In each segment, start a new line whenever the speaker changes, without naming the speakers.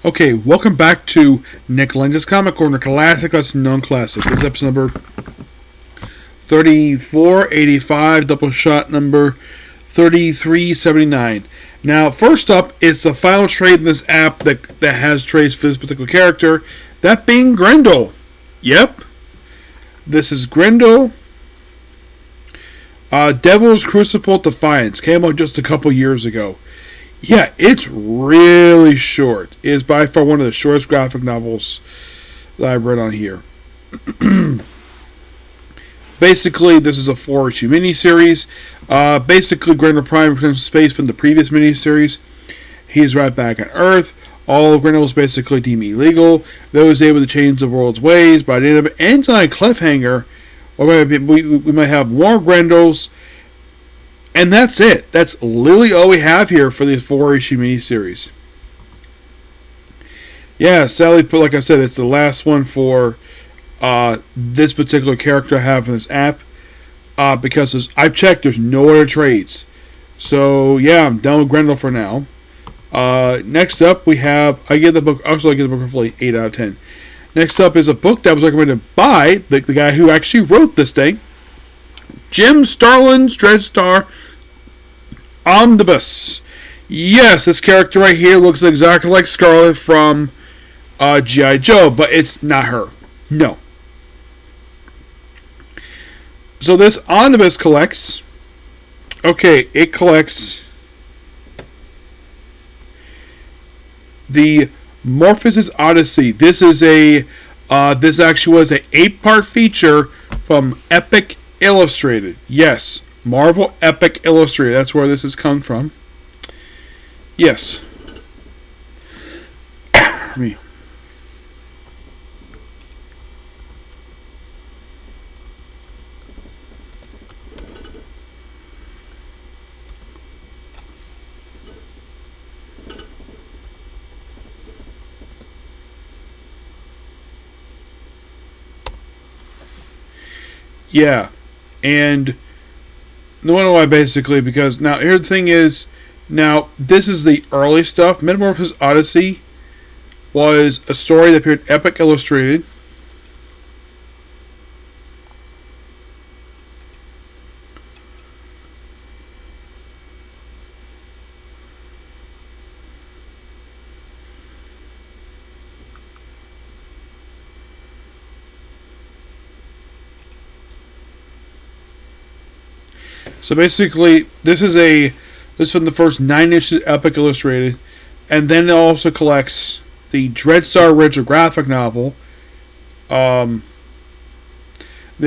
Okay, welcome back to Nick Lenz's Comic Corner, Classic Us Known Classic. This is episode number 3485, Doubleshot number 3379. Now, first up, it's the final trade in this app that has trades for this particular character, that being Grendel. Yep, this is Grendel. Devil's Crucible-Defiance came out just a couple years ago. Yeah, it's really short. It is by far one of the shortest graphic novels that I've read on here. Basically, this is a 4-issue miniseries. Basically, Grendel Prime returns to space from the previous miniseries. He's right back on Earth. All of Grendel is basically deemed illegal. Those able to change the world's ways. By the end of it, ends on a cliffhanger. We might have more Grendels. And that's it. That's literally all we have here for this 4-issue miniseries. Yeah, sadly, like I said, it's the last one for this particular character I have in this app. Because I've checked, there's no other trades. So, yeah, I'm done with Grendel for now. Next up, we have... I give the book roughly 8 out of 10. Next up is a book that was recommended by the guy who actually wrote this thing. Jim Starlin's Dreadstar Omnibus. Yes, this character right here looks exactly like Scarlet from G.I. Joe, but it's not her. No. So this Omnibus collects... Okay, it collects the Morpheus' Odyssey. This is this actually was an 8-part feature from Epic Illustrated. Yes, Marvel Epic Illustrated. That's where this has come from. Yes. Me. Yeah. And no wonder why, basically, because now here the thing is, now this is the early stuff. Metamorphosis Odyssey was a story that appeared Epic Illustrated. So basically, this is from the first 9 issues of Epic Illustrated, and then it also collects the Dreadstar original graphic novel. They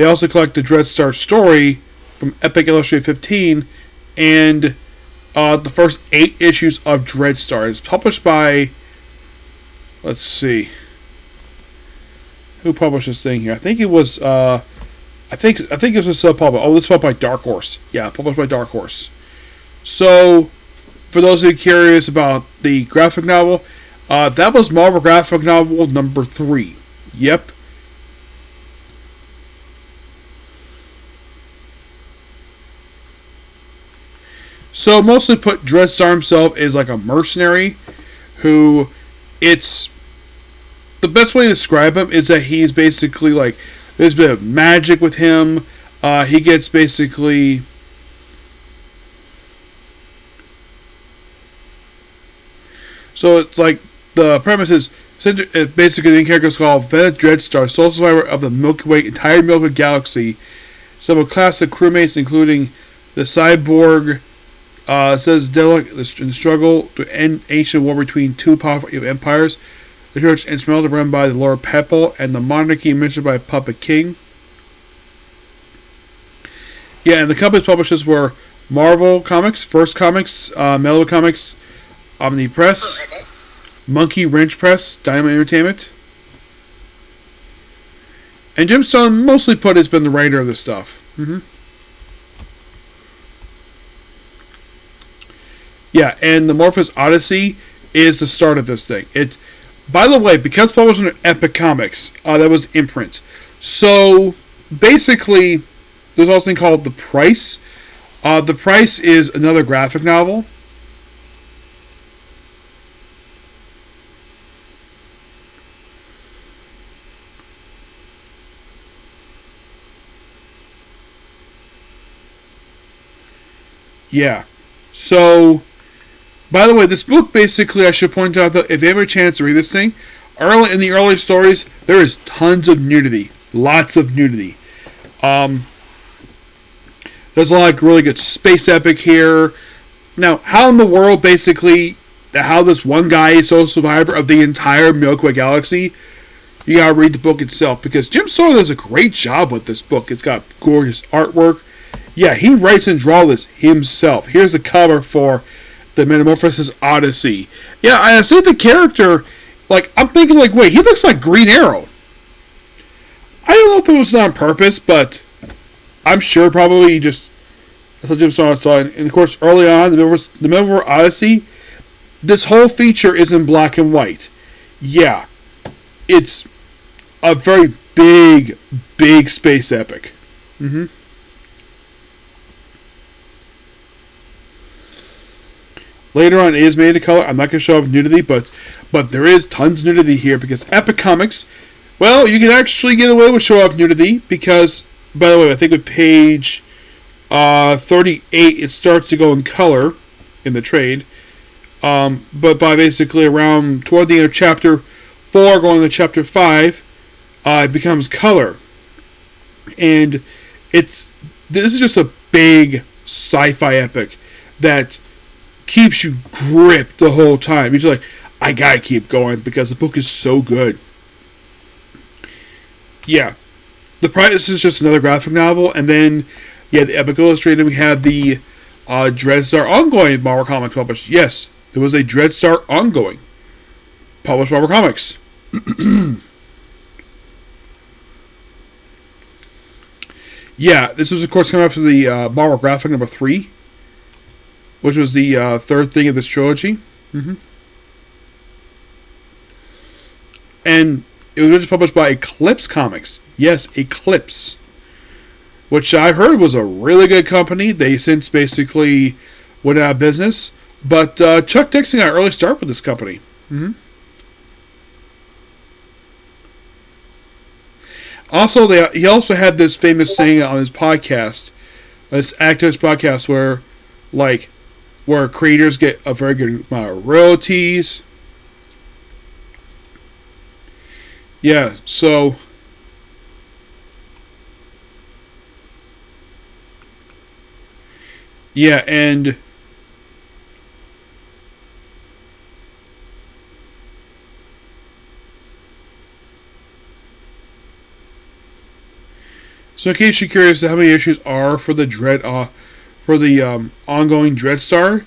also collect the Dreadstar story from Epic Illustrated 15, and the first 8 issues of Dreadstar. It's published by, let's see, who published this thing here? I think it was. I think it was a sub-published. Oh, this is published by Dark Horse. Yeah, published by Dark Horse. So, for those of you curious about the graphic novel, that was Marvel graphic novel number 3. Yep. So, mostly put, Dreadstar himself is like a mercenary who, it's... The best way to describe him is that he's basically like... There's a bit of magic with him. He gets basically... So it's like, the premise is, basically the character is called Venom Dreadstar, sole survivor of the Milky Way, entire Milky Way galaxy. Several classic crewmates, including the Cyborg, says in the struggle to end ancient war between two powerful empires. The church instrumental run by the Lord Pepple, and the monarchy mentioned by Puppet King. Yeah, and the company's publishers were Marvel Comics, First Comics, Mellow Comics, Omnibus, Monkey Wrench Press, Dynamite Entertainment. And Jim Stone mostly has been the writer of this stuff. Yeah, and the Morpheus Odyssey is the start of this thing. By the way, because published under Epic Comics, that was imprint. So, basically, there's also a thing called The Price. The Price is another graphic novel. Yeah. So, by the way, this book basically, I should point out that if you have a chance to read this thing, early in the early stories, there is tons of nudity, lots of nudity. There's a lot of really good space epic here. Now, how in the world, basically, how this one guy is sole survivor of the entire Milky Way galaxy? You gotta read the book itself, because Jim Starlin does a great job with this book. It's got gorgeous artwork. Yeah, he writes and draws this himself. Here's the cover for the Metamorphosis Odyssey. Yeah, I see the character, like, I'm thinking, like, wait, he looks like Green Arrow. I don't know if it was on purpose, but I'm sure probably just, that's what Jim Starlin saw. And of course, early on, the Metamorphosis Odyssey, this whole feature is in black and white. Yeah, it's a very big, big space epic. Later on, it is made in color. I'm not going to show off nudity, but there is tons of nudity here because Epic Comics, well, you can actually get away with show off nudity because, by the way, I think with page 38, it starts to go in color in the trade. But by basically around toward the end of chapter 4, going to chapter 5, it becomes color. And this is just a big sci-fi epic that keeps you gripped the whole time. You're just like, I gotta keep going because the book is so good. Yeah. This is just another graphic novel, and then, yeah, the Epic Illustrated, we have the Dreadstar ongoing Marvel Comics published. Yes, there was a Dreadstar ongoing published Marvel Comics. Yeah, this was, of course, coming after the Marvel Graphic number 3, which was the third thing of this trilogy. And it was just published by Eclipse Comics. Yes, Eclipse. Which I heard was a really good company. They since basically went out of business. But Chuck Dixon got an early start with this company. Also, he also had this famous saying on his podcast, this actor's podcast, where creators get a very good amount of royalties. Yeah, so yeah, and so in case you're curious how many issues are for the ongoing Dreadstar,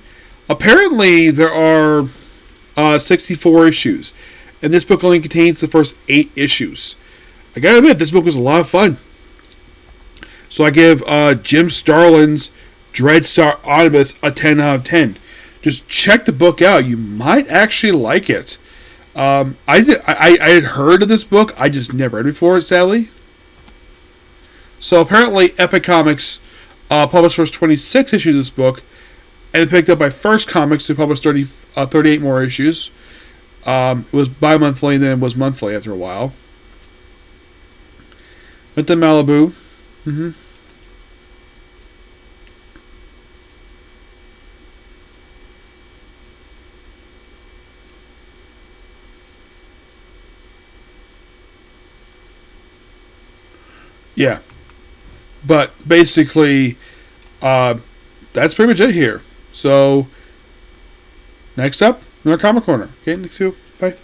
apparently there are 64 issues, and this book only contains the first 8 issues. I gotta admit, this book was a lot of fun. So I give Jim Starlin's Dreadstar Omnibus a 10 out of 10. Just check the book out; you might actually like it. I had heard of this book, I just never read it before, sadly. So apparently, Epic Comics published first 26 issues of this book, and it picked up by First Comics, who published 38 more issues. It was bi-monthly, and then it was monthly after a while. Went to Malibu. Yeah. But basically, that's pretty much it here. So, next up, another Comic Corner. Okay, next you. Bye.